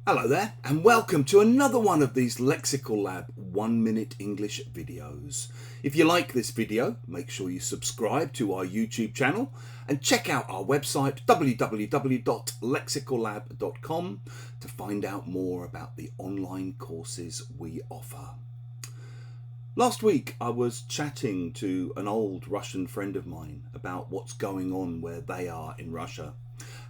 Hello there, and welcome to another one of these Lexical Lab 1-minute English videos. If you like this video, make sure you subscribe to our YouTube channel and check out our website www.lexicallab.com to find out more about the online courses we offer. Last week I was chatting to an old Russian friend of mine about what's going on where they are in Russia.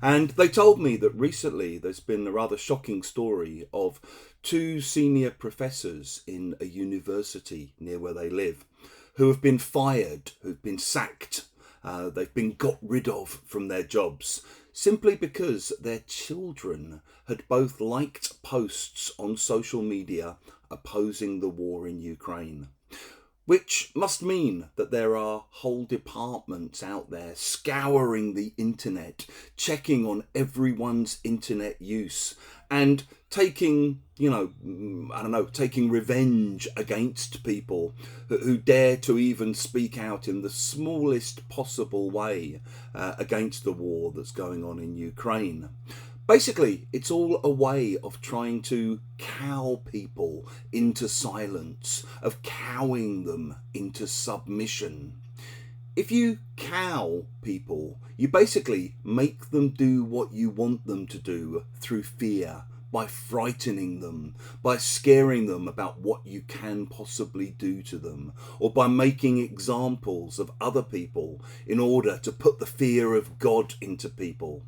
And they told me that recently there's been a rather shocking story of two senior professors in a university near where they live who have been fired, who've been sacked, they've been got rid of from their jobs simply because their children had both liked posts on social media opposing the war in Ukraine. Which must mean that there are whole departments out there scouring the internet, checking on everyone's internet use and taking, taking revenge against people who dare to even speak out in the smallest possible way against the war that's going on in Ukraine. Basically, it's all a way of trying to cow people into silence, of cowing them into submission. If you cow people, you basically make them do what you want them to do through fear, by frightening them, by scaring them about what you can possibly do to them, or by making examples of other people in order to put the fear of God into people.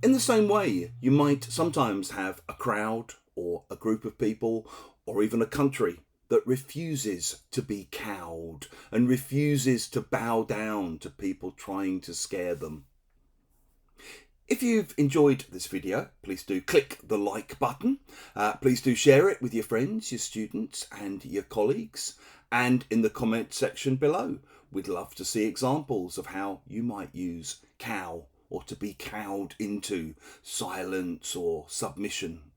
In the same way, you might sometimes have a crowd or a group of people or even a country that refuses to be cowed and refuses to bow down to people trying to scare them. If you've enjoyed this video, please do click the like button. Please do share it with your friends, your students and your colleagues. And in the comment section below, we'd love to see examples of how you might use cow or to be cowed into silence or submission.